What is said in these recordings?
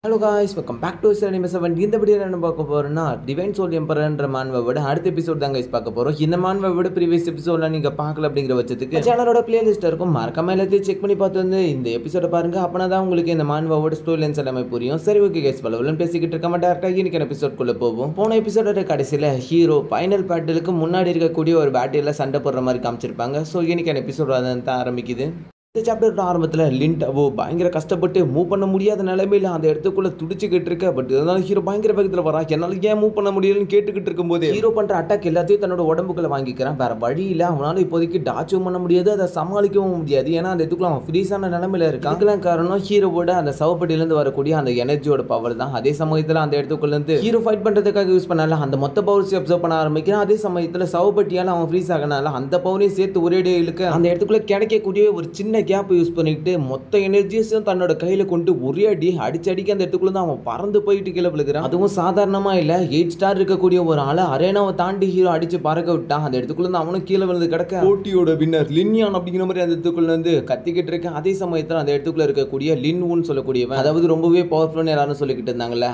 Hello guys, welcome back to Anime 7. இந்த வீடியோவில் என்ன பார்க்க போகிறோம்னா டிவைன் சோல் எம்பரர்ன்ற மான்வாவோட அடுத்த எபிசோட் தான் கைஸ் பார்க்க போகிறோம். இந்த மான்வாவோட ப்ரீவியஸ் எபிசோட்லாம் நீங்கள் பார்க்கல அப்படிங்கிற பட்சத்துக்கு சேனலோட பிளேலிஸ்ட் இருக்கும், மறக்காம எல்லாத்தையும் செக் பண்ணி பார்த்து வந்து இந்த எபிசோட பாருங்க. அப்பனா தான் உங்களுக்கு இந்த மான்வாவோட ஸ்டோரி லைன்ஸ் எல்லாமே புரியும். சரி, ஓகே கைஸ், பலவெல்லாம் பேசிக்கிட்டு இருக்காம டேரக்டாக இன்னைக்கு எபிசோட்குள்ளே போவோம். போன எபிசோடோட கடைசியில் ஹீரோ ஃபைனல் பேட்டிலுக்கு முன்னாடி இருக்கக்கூடிய ஒரு பேட்டில் சண்டை போடுற மாதிரி காமிச்சிருப்பாங்க. ஸோ இன்னைக்கு எபிசோட் தான் ஆரம்பிக்குது. இந்த சாப்டர் ஆரம்பத்தில் லின்டாவோ பயங்கர கஷ்டப்பட்டு மூவ் பண்ண முடியாத நிலைமையில அந்த இடத்துக்குள்ள துடிச்சுக்கிட்டு இருக்க. பட் இருந்தாலும் ஹீரோ பயங்கர வேகத்தில் வரா. என்னால் ஏன் மூவ் பண்ண முடியலன்னு கேட்டுக்கிட்டு இருக்கும்போது ஹீரோ பண்ற அட்டாக் எல்லாத்தையும் தன்னோட உடம்புக்குள்ள வாங்கிக்கிறான். வேற வழி இல்லை, அவனால இப்போதைக்கு டாச்சும் பண்ண முடியாது, அதை சமாளிக்கவும் முடியாது. ஏன்னா அந்த இடத்துக்குள்ள அவன் ஃப்ரீஸான நிலைமையில இருக்கான். அதுக்கெல்லாம் காரணம் ஹீரோவோட அந்த சவப்பட்டியிலேருந்து வரக்கூடிய அந்த எனர்ஜியோட பவர் தான். அதே சமயத்தில் அந்த இடத்துக்குள்ள இருந்து ஹீரோ ஃபைட் பண்றதுக்காக யூஸ் பண்ணால அந்த மொத்த பவர்ஸ் அப்சர்வ் பண்ண ஆரம்பிக்கிறான். அதே சமயத்தில் சவப்பட்டியால அவன் ஃப்ரீஸ் ஆகனால அந்த பவரையும் சேர்த்து ஒரே இழுக்க அந்த இடத்துக்குள்ள கிடைக்கக்கூடிய ஒரு சின்ன கேப் யூஸ் பண்ணிட்டு மொத்த எனர்ஜிஸும் தன்னோட கையில கொண்டு ஒரே அடி அடிச்சடிக்க அந்த இடத்துக்குள்ள அவன் பறந்து போயிட்டு கீழே விழுகிறான். அதுவும் சாதாரணமா இல்ல, 8 ஸ்டார் இருக்கக்கூடிய ஒரு ஆளை அரேனாவை தாண்டி ஹீரோ அடிச்சு பறக்க விட்டான். அந்த இடத்துக்குள்ள அவனும் கீழே விழுந்து கிடக்க போட்டியோட வின்னர் லின்யான் அப்படிங்கிற மாதிரி அந்த இடத்துக்குள்ள வந்து கத்திக்கிட்டு இருக்கேன். அதே சமயத்தில் அந்த இடத்துக்குள்ள இருக்கக்கூடிய லின்வுன்னு சொல்லக்கூடியவன், அதாவது ரொம்பவே பவர்ஃபுல்னு எல்லாரும் சொல்லிக்கிட்டு இருந்தாங்கல்ல,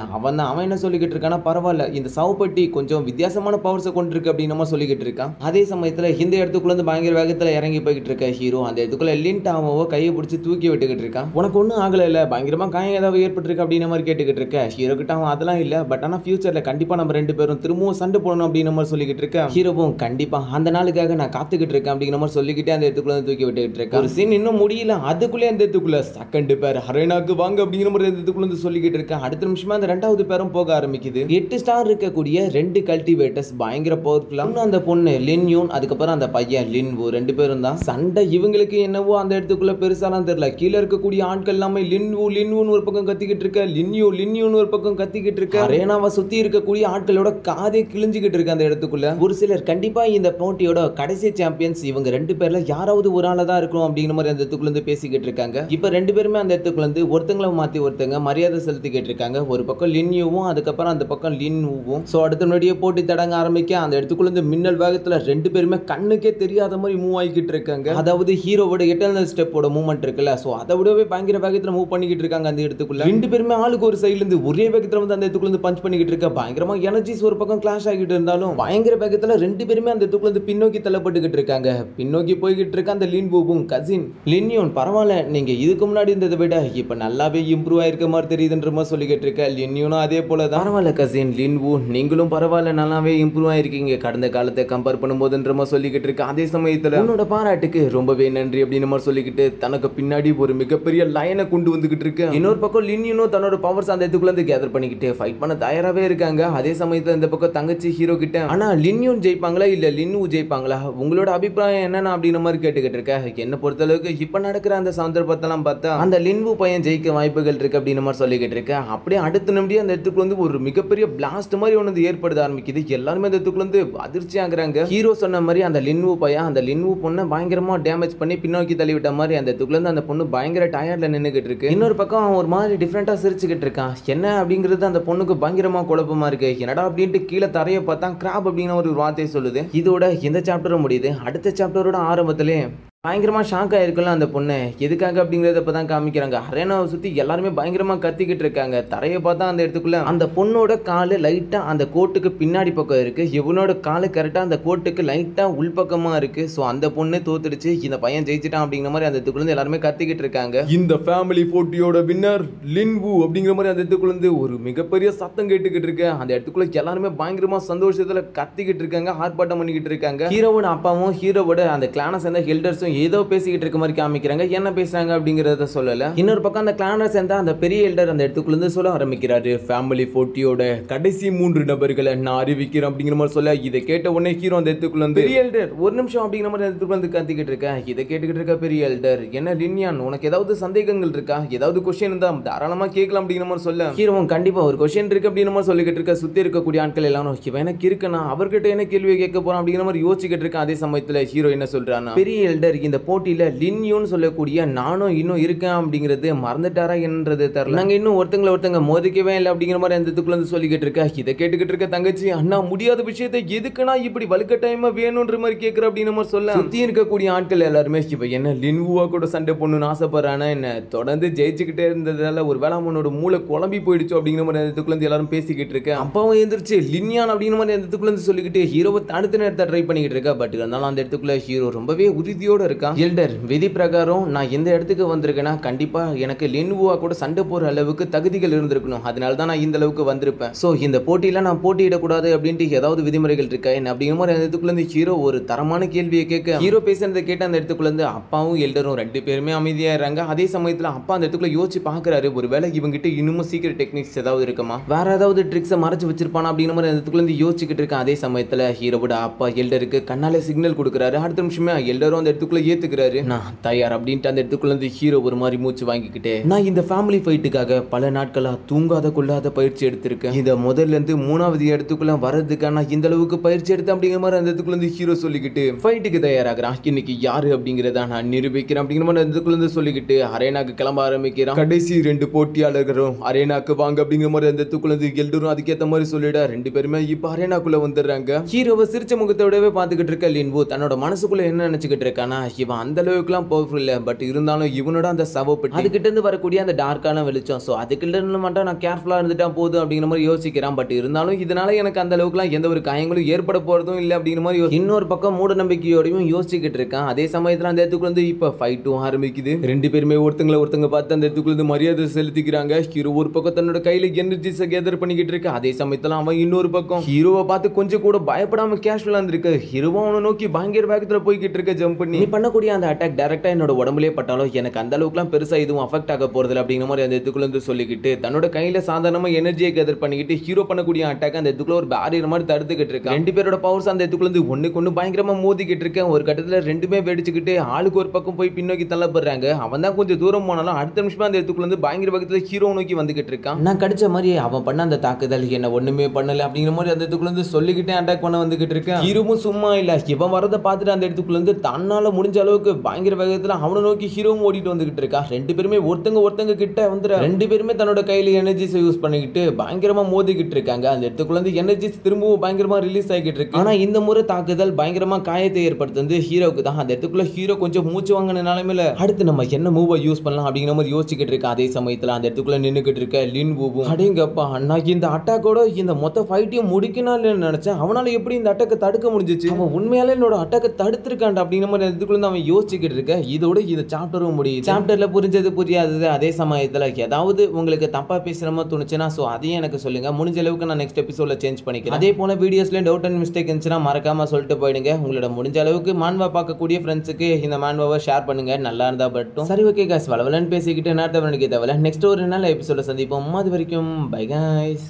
அவன் என்ன சொல்லிக்கிட்டு இருக்கானா, பரவாயில்ல இந்த சவுப்பட்டி கொஞ்சம் வித்தியாசமான பவர்ஸை கொண்டு இருக்கு அப்படின்னு நம்ம சொல்லிக்கிட்டு இருக்கான். அதே சமயத்தில் இந்த இடத்துக்குள்ள வந்து பயங்கர வேகத்தில் இறங்கி போய்கிட்டு இருக்க ஹீரோ அந்த இடத்துக்குள்ள லின்டாவோ கையை பிடிச்சி தூக்கி விட்டுக்கிட்டு இருக்கான். உனக்கு ஒன்றும் ஆகல இல்ல, பயங்கரமா காயம் ஏதாவது ஏற்பட்டிருக்கு அப்படின்ற மாதிரி கேட்டுக்கிட்டு இருக்க ஹீரோ கிட்ட. அவன் அதெல்லாம் இல்ல, பட் ஆனால் ஃபியூச்சர்ல கண்டிப்பா நம்ம ரெண்டு பேரும் திரும்பவும் சண்டை போடணும் அப்படின்னு மாதிரி சொல்லிக்கிட்டு இருக்க ஹீரோவும் கண்டிப்பா அந்த நாளுக்காக நான் காத்துக்கிட்டு இருக்கேன் அப்படிங்கிற மாதிரி சொல்லிக்கிட்டே அந்த இடத்துக்குள்ள தூக்கி விட்டுக்கிட்டு இருக்கேன். ஒரு சீன் இன்னும் முடியல, அதுக்குள்ளே அந்த இடத்துக்குள்ள செகண்ட் பேர் அரேனாக்கு வாங்க அப்படிங்கிற மாதிரி அந்த இடத்துக்குள்ள சொல்லிக்கிட்டு இருக்கேன். அடுத்த நிமிஷமா அந்த ரெண்டாவது பேரும் போக ஆரம்பிக்குது. 8 ஸ்டார் இருக்கக்கூடிய 2 கல்டிவேட்டர்ஸ் பயங்கர பவர்ஃபுல்லா அந்த பொண்ணு லின்யூன், அதுக்கப்புறம் அந்த பையன் லின்வு, 2 பேரும் தான் சண்டை. இவங்களுக்கு என்னவோ அந்த இடத்துக்குள்ள பெருசாலாம் தெரியல. கீழே இருக்கக்கூடிய ஆட்கள் எல்லாமே லின்வுன்னு ஒரு பக்கம் கத்திக்கிட்டு இருக்க, லின்யூன்னு ஒரு பக்கம் கத்திக்கிட்டு இருக்க. அரேனாவை சுத்தி இருக்கக்கூடிய ஆட்களோட காதே கிழிஞ்சுக்கிட்டு இருக்கு அந்த இடத்துக்குள்ள. ஒரு சிலர் கண்டிப்பா இந்த போட்டியோட கடைசி சாம்பியன்ஸ் இவங்க 2 பேர்ல யாராவது ஒரு ஆளா தான் இருக்கும் அப்படிங்கிற மாதிரி அந்த இடத்துக்குள்ள இருந்து பேசிக்கிட்டு இருக்காங்க. இப்ப 2 பேருமே அந்த இடத்துக்குள்ள இருந்து ஒருத்தங்களை மாத்தி ஒருத்தங்க மரியாதை செலுத்திக்கிட்டு இருக்காங்க. ஒரு பக்கம் லின்யூவும் அதுக்கப்புறம் அந்த பக்கம் லின்வுவும். சோ அடுத்த முன்னாடியே போட்டி தடங்க ஆரம்பிக்க அந்த இடத்துக்குள்ள இருந்து மின்னல் வேகத்துல 2 பேருமே கண்ணுக்கே தெரியாத மாதிரி மூவ் ஆகிக்கிட்டு இருக்காங்க. அதாவது ஹீரோவோட எட்டர்னல் ஸ்டெப்போட மூவ்மெண்ட் இருக்குல்ல, சோ அதை விடவே பயங்கர வேகத்துல மூவ் பண்ணிக்கிட்டு இருக்காங்க அந்த இடத்துக்குள்ள. 2 பேருமே ஆளுக்கு ஒரு சைடுல இருந்து ஒரே வேகத்துல வந்து அந்த இடத்துக்குள்ள இருந்து பஞ்ச் பண்ணிக்கிட்டு இருக்க. பயங்கரமா எனர்ஜிஸ் ஒரு பக்கம் கிளாஷ் ஆகிட்டு இருந்தாலும் பயங்கர வேகத்துல 2 பேருமே அந்த இடத்துக்குள்ள இருந்து பின்னோக்கி தள்ளப்பட்டுக்கிட்டு இருக்காங்க. பின்னோக்கி போய்கிட்டு இருக்க அந்த லின்வுவும் கசின் லின்யூன், பரவாயில்ல நீங்க இதுக்கு முன்னாடி இருந்ததை விட இப்ப நல்லாவே இம்ப்ரூவ் ஆயிருக்க மாதிரி தெரியுதுன்ற மாதிரி சொல்லிக்கிட்டு இருக்க. லின்யூனும் அதே போல தான், பரவாயில்ல கசின் லின்வு நீங்களும் பரவாயில்ல நல்லாவே இம்ப்ரூவ் ஆயிருக்கீங்க கடந்த காலத்தை கம்பேர் பண்ணும்போதுன்ற மாதிரி சொல்லிக்கிட்டு இருக்க. அதே சமயத்துல உன்னோட பாராட்டுக்கு ரொம்பவே நன்றி அப்படின்னு மாதிரி சொல்லிக்கிட்டு தனக்கு பின்னாடி ஒரு மிகப்பெரிய லைனை கொண்டு வந்துகிட்டு இருக்கு. இன்னொரு பக்கம் லின்யூனும் தன்னோட பவர்ஸ் அந்த இடத்துக்குள்ள இருந்து கேதர் பண்ணிக்கிட்டு ஃபைட் பண்ண தயாராவே இருக்காங்க. அதே சமயத்துல இந்த பக்கம் தங்கச்சி ஹீரோ கிட்ட, ஆனா லின்யூன் ஜெயிப்பாங்களா இல்ல லின்வு ஜெயிப்பாங்களா, உங்களோட அபிப்பிராயம் என்னன்னா அப்படின்ற மாதிரி கேட்டுக்கிட்டு இருக்க. என்ன பொறுத்த அளவுக்கு இப்ப நடக்கிற அந்த சந்தர்ப்பத்தெல்லாம் பார்த்தா அந்த லின்வு பையன் ஜெயிக்க வாய்ப்புகள் இருக்கு அப்படின்னு மாதிரி சொல்லிக்கிட்டு இருக்க. அப்படியே அடுத்த நிமிடம் அந்த இடத்துக்குள்ள வந்து ஒரு மிகப்பெரிய பிளாஸ்ட் மாதிரி ஒன்று ஏற்படுத்த ஆரம்பிக்குது. எல்லாருமே அந்த இடத்துக்குள்ள வந்து அதிர்ச்சி ஆகுறாங்க. ஹீரோ சொன்ன மாதிரி அந்த லின்வு பையன் அந்த லின்வு பொண்ணை பயங்கரமா டேமேஜ் பண்ணி பின்னோக்கி தள்ளிவிட்ட மாதிரி அந்த இடத்துக்குள்ள இருந்து அந்த பொண்ணு பயங்கர டயர்ட்ல நின்னுகிட்டு இருக்கு. இன்னொரு பக்கம் ஒரு மாதிரி டிஃப்ரெண்டா சிரிச்சுக்கிட்டு இருக்கான். என்ன அப்படிங்கிறது அந்த பொண்ணுக்கு பயங்கரமா குழப்பமா இருக்கு. என்னடா அப்படின்ட்டு கீழே தரைய பார்த்தா கிராப் அப்படிங்கிற ஒரு வார்த்தையை சொல்லுது. இதோட இந்த சாப்டரும் முடியுது. அடுத்த சாப்டரோட ஆரம்பத்திலே பயங்கரமா ஷாக் ஆயிருக்குல்ல அந்த பொண்ணு, எதுக்காக அப்படிங்கறத இப்பதான் காமிக்கிறாங்க. அரேனாவை சுத்தி எல்லாருமே பயங்கரமா கத்திக்கிட்டு இருக்காங்க. தரையை பார்த்தா அந்த இடத்துக்குள்ள அந்த பொண்ணோட காலு லைட்டா அந்த கோட்டுக்கு பின்னாடி பக்கம் இருக்கு, இவனோட காலு கரெக்டா அந்த கோட்டுக்கு லைட்டா உள்பக்கமா இருக்கு. சோ அந்த பொண்ணு தோத்துடுச்சு, இந்த பையன் ஜெயிச்சிட்டான் அப்படிங்கிற மாதிரி அந்த இடத்துக்குள்ள எல்லாருமே கத்திக்கிட்டு இருக்காங்க. இந்த ஃபேமிலி போட்டியோட வின்னர் லின்வு அப்படிங்கிற மாதிரி அந்த இடத்துக்குள்ள ஒரு மிகப்பெரிய சத்தம் கேட்டுக்கிட்டு இருக்கு. அந்த இடத்துக்குள்ள எல்லாருமே பயங்கரமா சந்தோஷத்துல கத்திக்கிட்டு இருக்காங்க, ஆர்ப்பாட்டம் பண்ணிக்கிட்டு இருக்காங்க. ஹீரோவோட அப்பாவும் ஹீரோவோட அந்த கிளானை சேர்ந்த ஹெல்டர்ஸும் ஏதோ பேசிக்கிட்டு இருக்க மாதிரி காமிக்கிறாங்க. என்ன பேசுறாங்க அப்படிங்கறத சொல்லல. இன்னொரு பக்கம் அந்த கிளானை சேர்ந்த அந்த பெரிய எல்டர் அந்த இடத்துக்குள்ள இருந்து சொல்ல ஆரம்பிக்கிறாரு, ஃபேமிலி போட்டியோட கடைசி 3 நபர்களை நான் அறிவிக்கிறேன் அப்படிங்கிற மாதிரி சொல்ல. இதை கேட்ட உடனே ஹீரோ அந்த இடத்துக்குள்ள வந்து, பெரிய எல்டர் ஒரு நிமிஷம் அப்படிங்கிற மாதிரி இடத்துக்குள்ள வந்து கத்திக்கிட்டு இருக்க. இதை கேட்டுக்கிட்டு இருக்க பெரிய எல்டர், என்ன லின்யான் உனக்கு ஏதாவது சந்தேகங்கள் இருக்கா, ஏதாவது கொஸ்டின் இருந்தா தாராளமா கேட்கலாம் அப்படிங்கிற மாதிரி சொல்ல. ஹீரோவும் கண்டிப்பா ஒரு கொஸ்டின் இருக்கு அப்படிங்கிற மாதிரி சொல்லிக்கிட்டு இருக்க. சுத்தி இருக்கக்கூடிய ஆட்கள் எல்லாரும் இவன் எனக்கு இருக்குன்னா அவர்கிட்ட என்ன கேள்வி கேட்க போறான் அப்படிங்கிற மாதிரி யோசிச்சுக்கிட்டு இருக்க. அதே சமயத்துல ஹீரோ என்ன சொல்றானா, பெரிய எல்டர் இந்த போட்டியில லின்யூன்னு சொல்லக்கூடிய நானும் இன்னும் இருக்கேன் அப்படிங்கிறது மறந்துட்டாரா என்றது தெரியல. நாங்க இன்னும் ஒருத்தங்க மோதிக்கவே இல்லை அப்படிங்கிற மாதிரி அந்த இதுக்குள்ள வந்து சொல்லிக்கிட்டு இருக்கா. இதை கேட்டுக்கிட்டு இருக்க தங்கச்சி, அண்ணா முடியாத விஷயத்தை எதுக்குன்னா இப்படி வலுக்கட்டாயமா வேணும்ன்ற மாதிரி கேட்கிற அப்படின்னு மாதிரி சொல்ல, சுத்தி இருக்கக்கூடிய ஆட்கள் எல்லாருமே இப்ப என்ன லின்வுவா கூட சண்டை போடணும்னு ஆசைப்படுறானா என்ன, தொடர்ந்து ஜெயிச்சுக்கிட்டே இருந்ததால ஒரு வேளை அவனோட மூளை குழம்பி போயிடுச்சு அப்படிங்கிற மாதிரி அந்த இதுக்குள்ள இருந்து எல்லாரும் பேசிக்கிட்டு இருக்கு. அப்பாவும் எந்திரிச்சு லின்யான் அப்படிங்கிற மாதிரி அந்த இடத்துக்குள்ள இருந்து சொல்லிக்கிட்டு ஹீரோவை தடுத்து நேரத்தை ட்ரை பண்ணிக்கிட்டு இருக்கா. பட் இருந்தாலும் அந்த இடத்துக்குள்ள ஹீரோ ரொம்பவே உறுதியோட இருக்கா. எல்டர், விதி பிரகாரம் நான் எந்த இடத்துக்கு வந்திருக்கேன்னா கண்டிப்பா எனக்கு லின்வுவா கூட சண்டை போற அளவுக்கு தகுதிகள் இருந்திருக்கணும். அதனால தான் நான் இந்த அளவுக்கு வந்திருப்பேன். சோ இந்த போட்டியில நான் போட்டியிடக்கூடாது அப்படின்ட்டு ஏதாவது விதிமுறைகள் இருக்கா என்ன அப்படிங்கிற மாதிரி அந்த இடத்துக்குள்ள இருந்து ஹீரோ ஒரு தரமான கேள்வியை கேட்க, ஹீரோ பேசுறதை கேட்ட அந்த இடத்துக்குள்ள இருந்து அப்பாவும் எல்டரும் ரெண்டு பேருமே அமைதியாகிறாங்க. அதே சமயத்துல அப்பா அந்த இடத்துக்குள்ள யோசிச்சு பாக்குறாரு, ஒருவேளை இவங்கிட்ட இன்னமும் சீக்கிரம் டெக்னிக்ஸ் ஏதாவது இருக்குமா, வேற ஏதாவது ட்ரிக்ஸை மறைச்சு வச்சிருப்பானா அப்படிங்கிற மாதிரி அந்த இடத்துக்குள்ள இருந்து யோசிச்சுக்கிட்டு இருக்கேன். அதே சமயத்துல ஹீரோவோட அப்பா எல்டருக்கு கண்ணாலே சிக்னல் கொடுக்குறாரு. அடுத்த நிமிஷமே எல்டரும் அந்த இடத்துக்குள்ள ஏத்துக்கிறாரு. நான் தயார் அப்படின்ட்டு அந்த இடத்துக்குள்ள இருந்து ஹீரோ ஒரு மாதிரி மூச்சு வாங்கிக்கிட்டே, நான் இந்த ஃபேமிலி ஃபைட்டுக்காக பல நாட்களா தூங்காத கொள்ளாத பயிற்சி எடுத்திருக்கேன். இத முதல்ல இருந்து மூணாவது இடத்துக்குள்ள வரதுக்கான இந்த அளவுக்கு பயிற்சி எடுத்து அப்படிங்கிற மாதிரி அந்த இடத்துக்குள்ள இருந்து ஹீரோ சொல்லிக்கிட்டு ஃபைட்டுக்கு தயாராகிறான். இன்னைக்கு யாரு அப்படிங்கிறத நான் நிரூபிக்கிறேன் அப்படிங்கிற மாதிரி அந்த இடத்துக்குள்ள இருந்து சொல்லிக்கிட்டு அரேனாக்கு கிளம்ப ஆரம்பிக்கிறான். கடைசி ரெண்டு போட்டியாளர்களும் அரேனாக்கு வாங்க அப்படிங்கிற மாதிரி அந்த இடத்துக்குள்ள இருந்து எல்டரும் அதுக்கேற்ற மாதிரி சொல்லிட ரெண்டு பேருமே இப்ப அரேனாக்குள்ள வந்துடுறாங்க. ஹீரோவை சிரிச்ச முகத்தோடவே பார்த்துக்கிட்டு இருக்க லின்வு தன்னோட மனசுக்குள்ள என்ன நினைச்சுக்கிட்டு இருக்கானா, இவன் அந்த அளவுக்குலாம் பவர்ஃபுல் இல்ல, பட் இருந்தாலும் இவனோட அந்த சவப்பட்டு அதுக்கிட்ட இருந்து வரக்கூடிய அந்த டார்க்கான வெளிச்சம், சோ அதுக்கிட்ட இருந்து மட்டும் நான் கேர்ஃபுல்லா இருந்துட்டா போதும் அப்படிங்கிற மாதிரி யோசிக்கிறான். பட் இருந்தாலும் இதனால எனக்கு அந்த அளவுக்குலாம் எந்த ஒரு காயங்களும் ஏற்பட போறதும் இல்லை அப்படிங்கிற மாதிரி இன்னொரு பக்கம் மூட நம்பிக்கையோடையும் யோசிச்சுக்கிட்டு இருக்கான். அதே சமயத்துல அந்த இடத்துக்குள்ள இருந்து இப்ப ஃபைட்டும் ஆரம்பிக்குது. ரெண்டு பேருமே ஒருத்தங்க பார்த்து அந்த இடத்துக்குள்ள இருந்து மரியாதை செலுத்திக்கிறாங்க. ஹீரோ ஒரு பக்கம் தன்னோட கையில எனர்ஜிஸை கேதர் பண்ணிக்கிட்டு இருக்கு. அதே சமயத்துல அவன் இன்னொரு பக்கம் ஹீரோவை பார்த்து கொஞ்சம் கூட பயப்படாம கேஷுவலா இருந்திருக்கு. ஹீரோவும் அவனை நோக்கி பயங்கர வேகத்துல போய்கிட்டு இருக்க. ஜம்ப் பண்ணி நீ பண்ணக்கூடிய அந்த அட்டாக் டைரக்டா என்னோட உடம்புலயே பட்டாலும் எனக்கு அந்த அளவுக்குலாம் பெருசா எதுவும் அஃபெக்ட் ஆக போறதில்ல அப்படிங்கிற மாதிரி அந்த இடத்துக்குள்ள இருந்து சொல்லிக்கிட்டு தன்னோட கையில சாதாரணமா எனர்ஜியை கேதர் பண்ணிக்கிட்டு ஹீரோ பண்ணக்கூடிய அட்டாக் அந்த இடத்துக்குள்ள ஒரு பேரியர் மாதிரி தடுத்துக்கிட்டு இருக்கு. ரெண்டு பேரோட பவர்ஸ் அந்த இடத்துக்குள்ள இருந்து ஒண்ணுக்கு ஒண்ணு பயங்கரமா மோதிக்கிட்டு இருக்கேன். ஒரு கட்டத்துல ரெண்டுமே வெடிச்சுக்கிட்டு ஆளுக்கு ஒரு பக்கம் போய் பின்னோக்கி தள்ளப்படுறாங்க. அவன் தான் கொஞ்சம் தூரம் போனாலும் அடுத்த நிமிஷமா அந்த இடத்துக்குள்ள இருந்து பயங்கர பக்கத்துல ஹீரோ நோக்கி வந்துகிட்டு இருக்கான். நான் கடிச்ச மாதிரி அவன் பண்ண அந்த தாக்குதல் என்ன ஒண்ணுமே பண்ணல அப்படிங்கிற மாதிரி அந்த இடத்துக்குள்ள இருந்து சொல்லிக்கிட்டே அட்டாக் பண்ண வந்துகிட்டு இருக்கேன். ஹீரோவும் சும்மா இல்ல, இவன் வரதை பார்த்துட்டு அந்த இடத்துக்குள்ள இருந்து தன்னால முடிஞ்ச அளவுக்கு பயங்கர வேகத்துல அவனை நோக்கி ஹீரோவும் ஓடிட்டு வந்துகிட்டு இருக்கா. ரெண்டு பேருமே ஒருத்தங்க கிட்ட வந்து ரெண்டு பேருமே தன்னோட கையில எனர்ஜிஸ் யூஸ் பண்ணிக்கிட்டு பயங்கரமா மோதிக்கிட்டு இருக்காங்க. அந்த இடத்துக்குள்ள இருந்து எனர்ஜிஸ் திரும்பவும் பயங்கரமா ரிலீஸ் ஆகிட்டு இருக்கு. ஆனா இந்த முறை தாக்குதல் பயங்கரமா காயத்தை ஏற்படுத்துறது ஹீரோக்கு தான். அந்த இடத்துக்குள்ள ஹீரோ கொஞ்சம் மூச்சு வாங்கின நிலைமையில அடுத்து நம்ம என்ன மூவ யூஸ் பண்ணலாம் அப்படிங்கிற மாதிரி யோசிச்சுக்கிட்டு இருக்கா. அதே சமயத்துல அந்த இடத்துக்குள்ள நின்னுக்கிட்டு இருக்க லின்வுவும், அடேங்கப்பா அண்ணா இந்த அட்டாக்கோட இந்த மொத்த ஃபைட்டையும் முடிக்கணும்னு நினைச்சேன், அவனால எப்படி இந்த அட்டாக்கை தடுக்க முடிஞ்சிச்சு, அவன் உண்மையாலே என்னோட அட்டாக்கை தடுத்திருக்கான் அப்படிங்கிற மாதிரி இடத்துக்குள்ள அவன் யோசிச்சுக்கிட்டு இருக்க. இதோட இந்த சாப்டரும் முடியுது. சாப்டர்ல புரிஞ்சது புரியாதது. அதே சமயத்துல ஏதாவது உங்களுக்கு தப்பா பேசுற மாதிரி தோணுச்சுன்னா சோ அதையும் எனக்கு சொல்லுங்க. முடிஞ்ச அளவுக்கு நான் நெக்ஸ்ட் எபிசோட்ல சேஞ்ச் பண்ணிக்கிறேன். அதே போல வீடியோஸ்ல டவுட் அண்ட் மிஸ்டேக் இருந்துச்சுன்னா மறக்காம சொல்லிட்டு போயிடுங்க. உங்களோட முடிஞ்ச அளவுக்கு மான்வா பார்க்கக்கூடிய ஃப்ரெண்ட்ஸுக்கு இந்த மான்வாவை ஷேர் பண்ணுங்க. நல்லா இருந்தா பட்டும் சரி. ஓகே காய்ஸ், வளவலன்னு பேசிக்கிட்டு நேரத்தை தேவையில்ல. நெக்ஸ்ட் ஒரு நல்ல எபிசோட சந்திப்போம். அது வரைக்கும் பை காய்ஸ்.